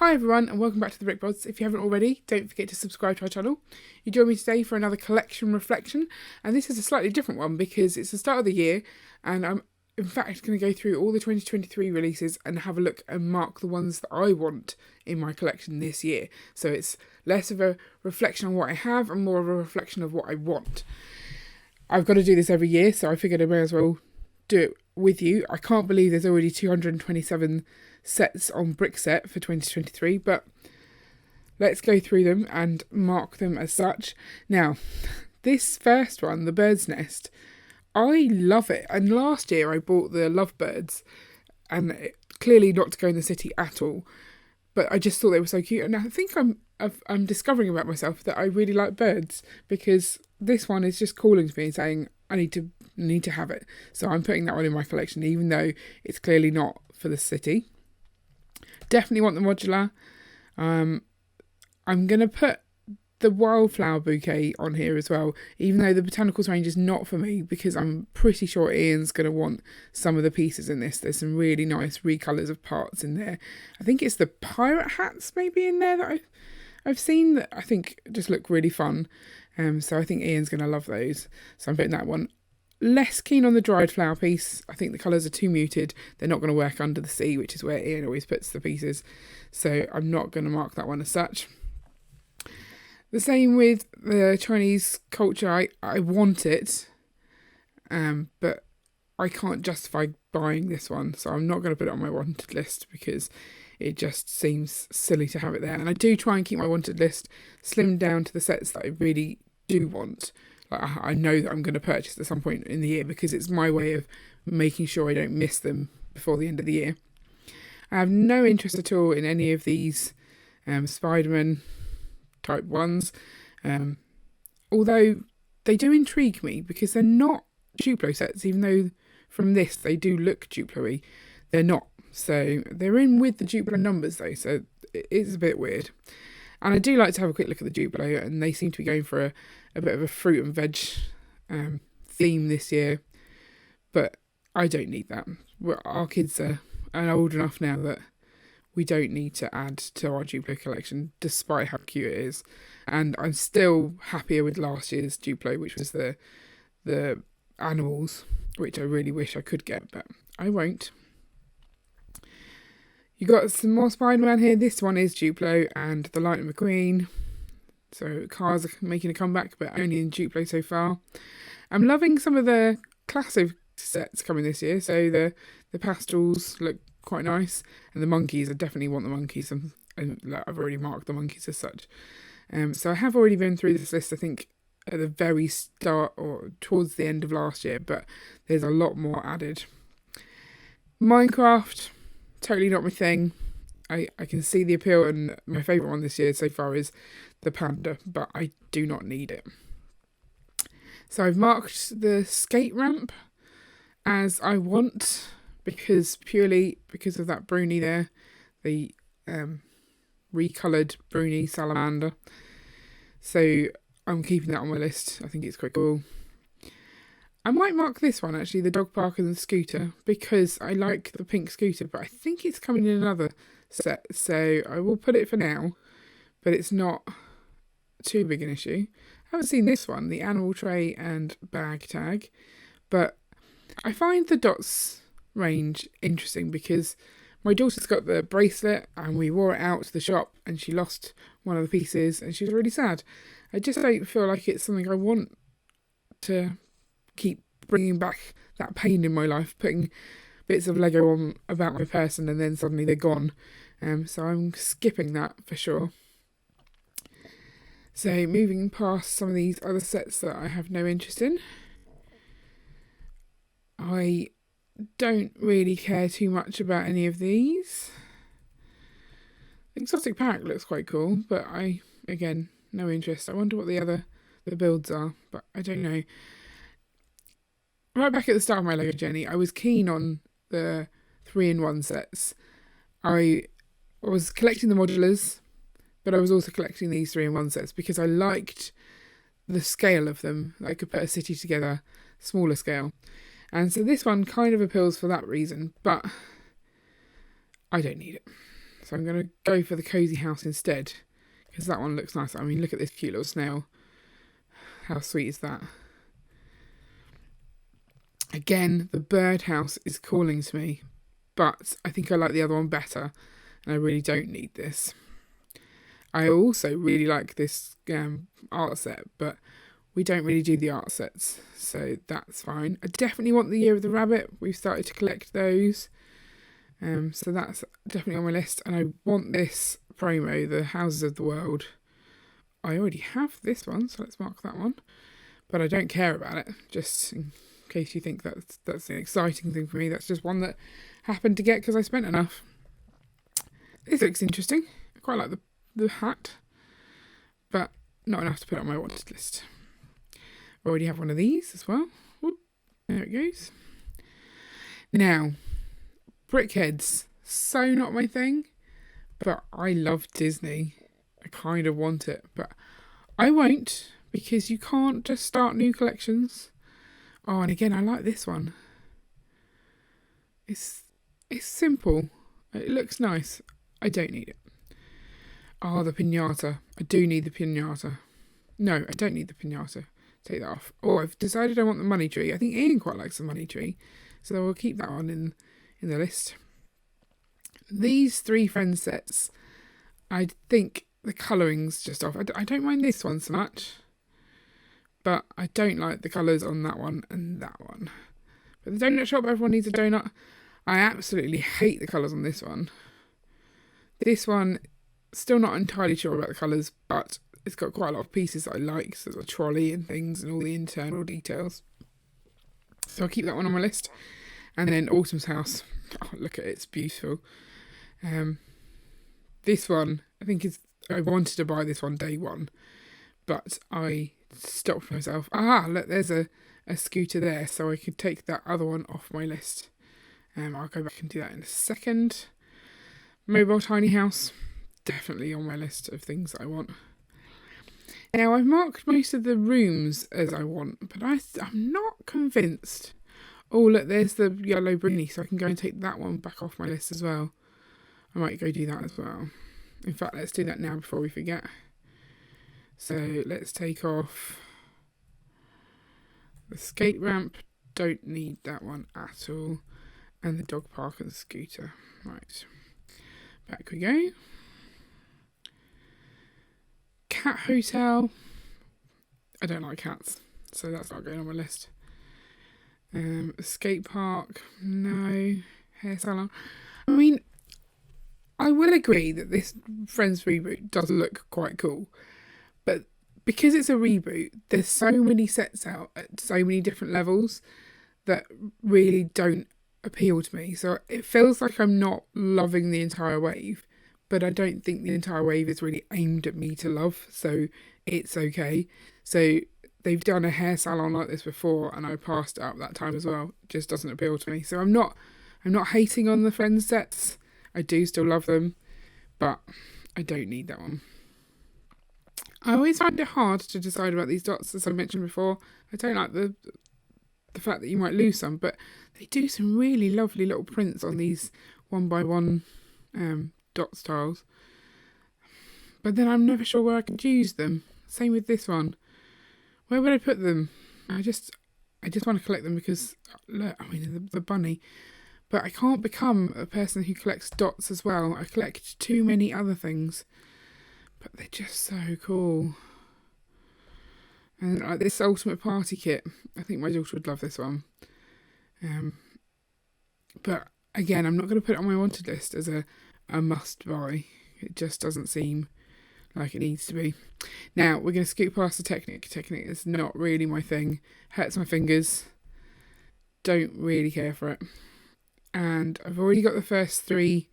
Hi everyone and welcome back to the Bods. If you haven't already, don't forget to subscribe to our channel. You join me today for another collection reflection, and this is a slightly different one because it's the start of the year and I'm in fact going to go through all the 2023 releases and have a look and mark the ones that I want in my collection this year. So it's less of a reflection on what I have and more of a reflection of what I want. I've got to do this every year, so I figured I may as well do it with you. I can't believe there's already 227 sets on Brickset for 2023, but let's go through them and mark them as such. Now, this first one, the bird's nest, I love it. And last year I bought the lovebirds, and clearly not to go in the city at all, but I just thought they were so cute. And I think I'm discovering about myself that I really like birds, because this one is just calling to me and saying I need to have it. So I'm putting that one in my collection, even though it's clearly not for the city. Definitely want the modular. I'm going to put the wildflower bouquet on here as well, even though the botanicals range is not for me, because I'm pretty sure Ian's going to want some of the pieces in this. There's some really nice recolours of parts in there. I think it's the pirate hats maybe in there that I've seen that I think just look really fun. So I think Ian's going to love those. So I'm putting that one. Less keen on the dried flower piece. I think the colours are too muted. They're not going to work under the sea, which is where Ian always puts the pieces. So I'm not going to mark that one as such. The same with the Chinese culture. I want it, but I can't justify buying this one. So I'm not going to put it on my wanted list because it just seems silly to have it there. And I do try and keep my wanted list slimmed down to the sets that I really do want. I know that I'm going to purchase at some point in the year because it's my way of making sure I don't miss them before the end of the year. I have no interest at all in any of these Spider-Man type ones, although they do intrigue me because they're not Duplo sets, even though from this they do look Duplo-y. They're not. So they're in with the Duplo numbers though, so it is a bit weird. And I do like to have a quick look at the Duplo, and they seem to be going for a bit of a fruit and veg theme this year. But I don't need that. Our kids are old enough now that we don't need to add to our Duplo collection, despite how cute it is. And I'm still happier with last year's Duplo, which was the animals, which I really wish I could get, but I won't. You got some more Spider-Man here. This one is Duplo and the Lightning McQueen. So cars are making a comeback, but only in Duplo so far. I'm loving some of the classic sets coming this year. So the pastels look quite nice, and the monkeys, I definitely want the monkeys. And I've already marked the monkeys as such. So I have already been through this list, I think, at the very start or towards the end of last year, but there's a lot more added. Minecraft, totally not my thing. I can see the appeal, and my favourite one this year so far is the panda, but I do not need it. So I've marked the skate ramp as I want, purely because of that Bruni there, the recoloured Bruni salamander. So I'm keeping that on my list. I think it's quite cool. I might mark this one actually, the dog park and the scooter, because I like the pink scooter, but I think it's coming in another set, so I will put it for now, but it's not too big an issue. I haven't seen this one, the animal tray and bag tag, but I find the dots range interesting because my daughter's got the bracelet and we wore it out to the shop and she lost one of the pieces and she was really sad. I just don't feel like it's something I want to keep bringing back that pain in my life, putting bits of Lego on about my person and then suddenly they're gone. So I'm skipping that for sure. So moving past some of these other sets that I have no interest in. I don't really care too much about any of these. Exotic Parrot looks quite cool, but again, no interest. I wonder what the builds are, but I don't know. Right back at the start of my Lego journey, I was keen on the 3-in-1 sets. I was collecting the modulars, but I was also collecting these 3-in-1 sets because I liked the scale of them. I could put a city together, smaller scale. And so this one kind of appeals for that reason, but I don't need it. So I'm going to go for the cozy house instead, because that one looks nice. I mean, look at this cute little snail. How sweet is that? Again, the birdhouse is calling to me, but I think I like the other one better, and I really don't need this. I also really like this art set, but we don't really do the art sets, so that's fine. I definitely want the Year of the Rabbit. We've started to collect those, so that's definitely on my list. And I want this promo, the Houses of the World. I already have this one, so let's mark that one. But I don't care about it, just in case you think that's an exciting thing for me. That's just one that happened to get because I spent enough. This looks interesting. I quite like the hat, but not enough to put on my wanted list. I already have one of these as well. Whoop, there it goes. Now, brickheads, so not my thing, but I love Disney. I kind of want it, but I won't, because you can't just start new collections. Oh, and again, I like this one. It's simple. It looks nice. I don't need it. Oh, the piñata. I do need the piñata. No, I don't need the piñata. Take that off. Oh, I've decided I want the money tree. I think Ian quite likes the money tree, so we'll keep that one in the list. These 3 friend sets, I think the colouring's just off. I don't mind this one so much, but I don't like the colours on that one and that one. But the donut shop, everyone needs a donut. I absolutely hate the colours on this one. This one, still not entirely sure about the colours, but it's got quite a lot of pieces that I like. So there's a trolley and things and all the internal details. So I'll keep that one on my list. And then Autumn's House. Oh, look at it, it's beautiful. This one, I wanted to buy this one day one, but I stopped myself. Look, there's a scooter there, so I could take that other one off my list. I'll go back and do that in a second. Mobile tiny house, definitely on my list of things that I want. Now, I've marked most of the rooms as I want, but I'm not convinced. Oh, look, there's the yellow brindley, so I can go and take that one back off my list as well. I might go do that as well. In fact, let's do that now before we forget. So let's take off the skate ramp. Don't need that one at all. And the dog park and the scooter. Right. Back we go. Cat hotel. I don't like cats, so that's not going on my list. Skate park. No. Hair salon. I mean, I will agree that this Friends reboot does look quite cool, but because it's a reboot, there's so many sets out at so many different levels that really don't appeal to me. So it feels like I'm not loving the entire wave, but I don't think the entire wave is really aimed at me to love, so it's okay. So they've done a hair salon like this before, and I passed it up that time as well. It just doesn't appeal to me. So I'm not hating on the Friends sets. I do still love them, but I don't need that one. I always find it hard to decide about these dots, as I mentioned before. I don't like the fact that you might lose some, but they do some really lovely little prints on these 1x1 dot styles. But then I'm never sure where I could use them. Same with this one. Where would I put them? I just want to collect them because, look, I mean, the bunny. But I can't become a person who collects dots as well. I collect too many other things. But they're just so cool. And like this Ultimate Party Kit. I think my daughter would love this one. But again, I'm not going to put it on my wanted list as a must buy. It just doesn't seem like it needs to be. Now, we're going to scoot past the Technic. Technic is not really my thing. Hurts my fingers. Don't really care for it. And I've already got the first 3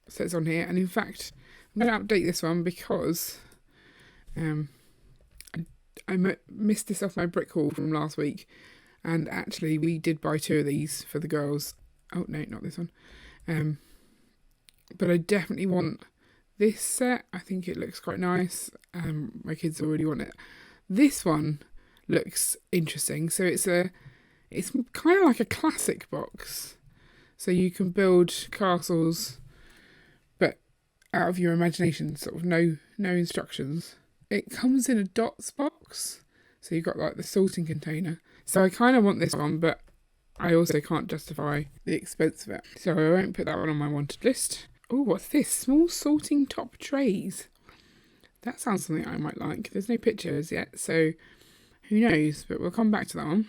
sets on here. And in fact, I'm going to update this one because I missed this off my brick haul from last week. And actually, we did buy 2 of these for the girls. Oh, no, not this one. But I definitely want this set. I think it looks quite nice. My kids already want it. This one looks interesting. So it's kind of like a classic box. So you can build castles out of your imagination, sort of no instructions. It comes in a dots box, so you've got like the sorting container. So I kind of want this one, but I also can't justify the expense of it, so I won't put that one on my wanted list. Oh, what's this? Small sorting top trays. That sounds something I might like. There's no pictures yet, so who knows, but we'll come back to that one.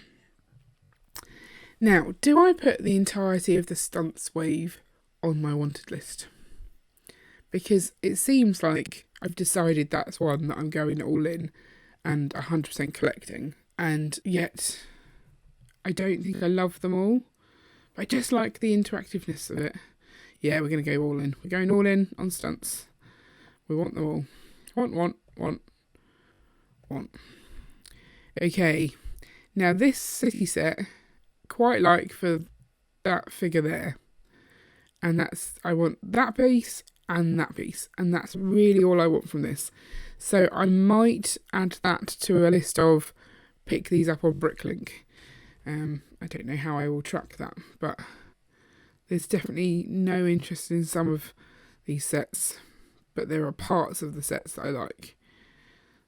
Now, do I put the entirety of the stunts wave on my wanted list? Because it seems like I've decided that's one that I'm going all in and 100% collecting. And yet, I don't think I love them all. But I just like the interactiveness of it. Yeah, we're going to go all in. We're going all in on stunts. We want them all. Want. Okay. Now, this city set, quite like for that figure there. And I want that piece and that piece. And that's really all I want from this. So I might add that to a list of pick these up on Bricklink. I don't know how I will track that, but there's definitely no interest in some of these sets, but there are parts of the sets that I like.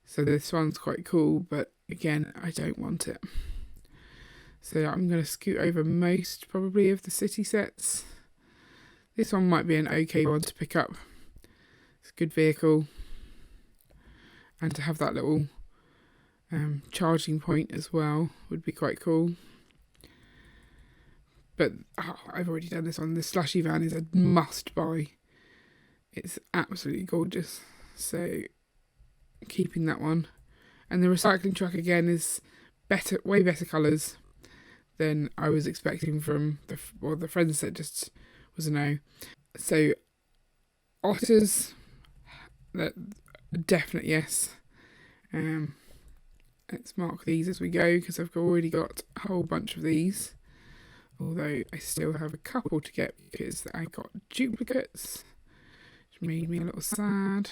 So this one's quite cool, but again, I don't want it. So I'm going to scoot over most probably of the city sets. This one might be an okay one to pick up. It's a good vehicle. And to have that little charging point as well would be quite cool. But I've already done this one. The slushy van is a must buy. It's absolutely gorgeous. So keeping that one. And the recycling truck again is better, way better colours than I was expecting from the friends set just was a no. So otters, that definite yes. Let's mark these as we go because I've already got a whole bunch of these. Although I still have a couple to get because I got duplicates, which made me a little sad.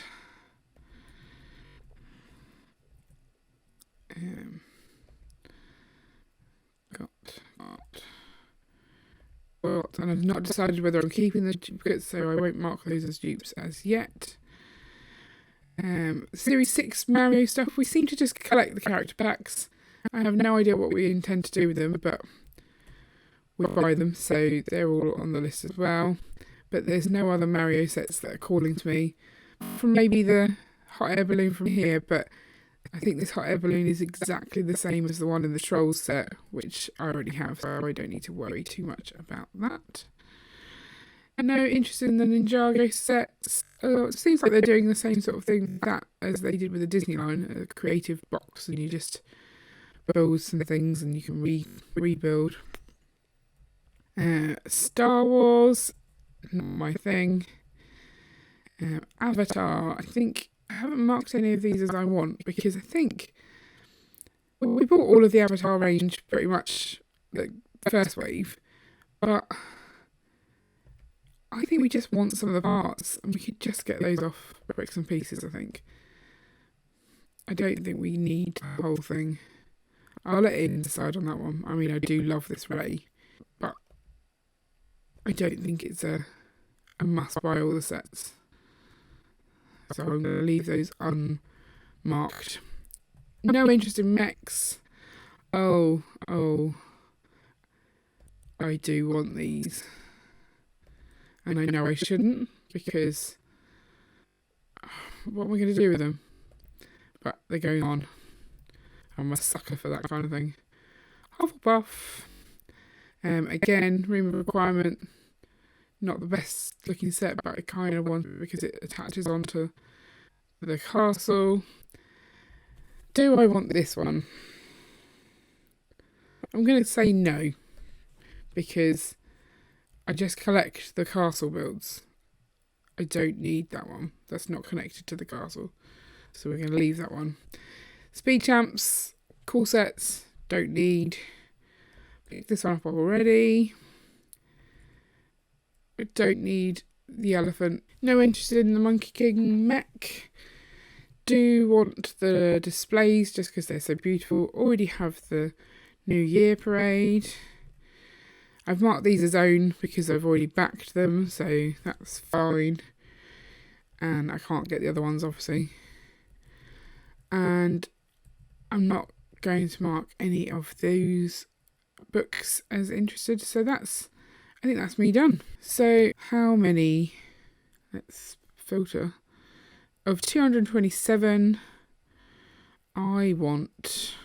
And I've not decided whether I'm keeping the duplicates, so I won't mark those as dupes as yet. Series 6 Mario stuff, we seem to just collect the character packs. I have no idea what we intend to do with them, but we buy them, so they're all on the list as well. But there's no other Mario sets that are calling to me. From maybe the hot air balloon from here, but I think this hot air balloon is exactly the same as the one in the Trolls set, which I already have, so I don't need to worry too much about that. No interest in the Ninjago sets. It seems like they're doing the same sort of thing with that as they did with the Disney line, a creative box, and you just build some things and you can rebuild. Star Wars, not my thing. Avatar, I think I haven't marked any of these as I want because I think we bought all of the Avatar range pretty much the first wave, but I think we just want some of the parts and we could just get those off bricks and pieces, I think. I don't think we need the whole thing. I'll let Ian decide on that one. I mean, I do love this Rey, but I don't think it's a must buy all the sets. So I'm going to leave those unmarked. No interest in mechs. Oh, I do want these. And I know I shouldn't because what am I going to do with them? But they're going on. I'm a sucker for that kind of thing. Hufflepuff. Again, room of requirement. Not the best looking set, but I kind of want it because it attaches onto the castle. Do I want this one? I'm going to say no because I just collect the castle builds. I don't need that one. That's not connected to the castle. So we're going to leave that one. Speed champs, cool sets, don't need. Pick this one up already. I don't need the elephant. No interest in the Monkey King mech. Do want the displays just because they're so beautiful. Already have the New Year parade. I've marked these as own because I've already backed them, so that's fine. and I can't get the other ones obviously. And I'm not going to mark any of those books as interested, so I think that's me done. So how many, let's filter, of 227, I want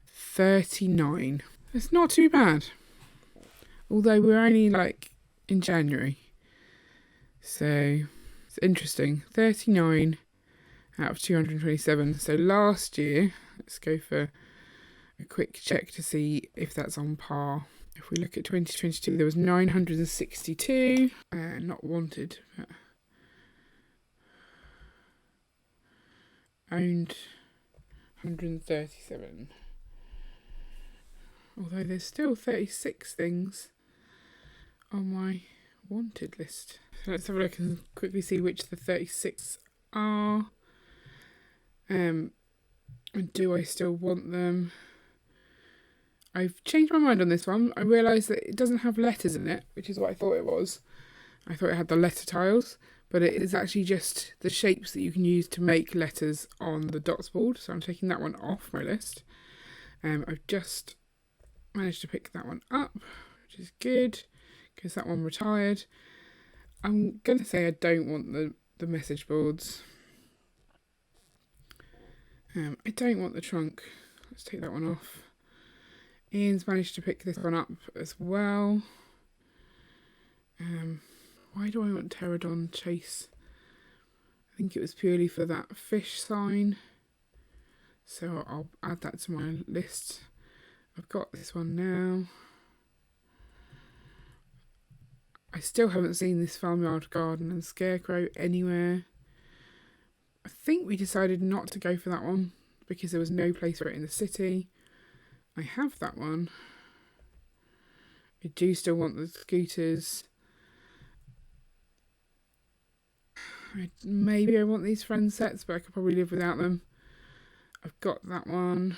39. It's not too bad, although we're only like in January, so it's interesting. 39 out of 227. So last year, let's go for a quick check to see if that's on par. If we look at 2022, there was 962 not wanted, but owned 137. Although there's still 36 things on my wanted list. So let's have a look and quickly see which the 36 are. And do I still want them? I've changed my mind on this one. I realised that it doesn't have letters in it, which is what I thought it was. I thought it had the letter tiles, but it is actually just the shapes that you can use to make letters on the dots board. So I'm taking that one off my list. I've just managed to pick that one up, which is good, because that one retired. I'm going to say I don't want the message boards. I don't want the trunk. Let's take that one off. Ian's managed to pick this one up as well. Why do I want Pterodon Chase? I think it was purely for that fish sign. So I'll add that to my list. I've got this one now. I still haven't seen this Farmyard Garden and Scarecrow anywhere. I think we decided not to go for that one because there was no place for it in the city. I have that one. I do still want the scooters. Maybe I want these friend sets, but I could probably live without them. I've got that one.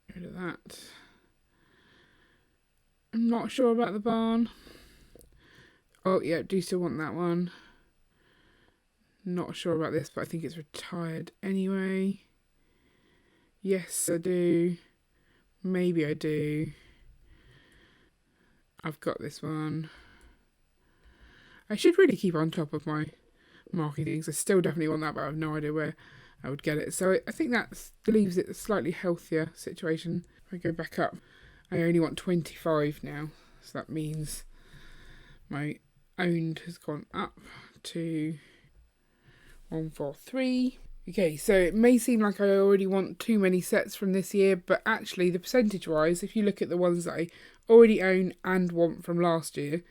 Get rid of that. I'm not sure about the barn. Oh yeah, do still want that one. Not sure about this, but I think it's retired anyway. Yes, I do. Maybe I do. I've got this one. I should really keep on top of my marking things. I still definitely want that, but I have no idea where I would get it. So I think that leaves it a slightly healthier situation. If I go back up, I only want 25 now. So that means my owned has gone up to 143. Okay, so it may seem like I already want too many sets from this year, but actually the percentage-wise, if you look at the ones that I already own and want from last year,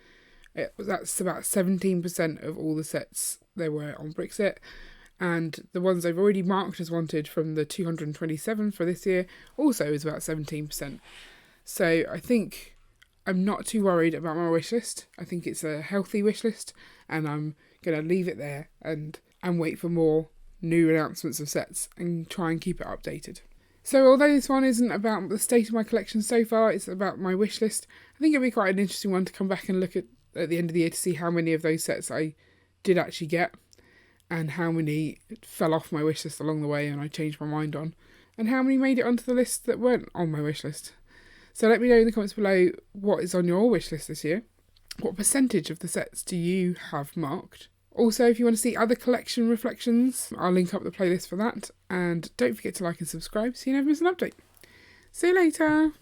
that's about 17% of all the sets there were on Brixit. And the ones I've already marked as wanted from the 227 for this year also is about 17%. So I think I'm not too worried about my wish list. I think it's a healthy wish list, and I'm going to leave it there and wait for more new announcements of sets and try and keep it updated. So although this one isn't about the state of my collection so far, it's about my wish list, I think it'll be quite an interesting one to come back and look at the end of the year to see how many of those sets I did actually get and how many fell off my wish list along the way and I changed my mind on, and how many made it onto the list that weren't on my wish list. So let me know in the comments below what is on your wish list this year. What percentage of the sets do you have marked? Also, if you want to see other collection reflections, I'll link up the playlist for that. And don't forget to like and subscribe so you never miss an update. See you later.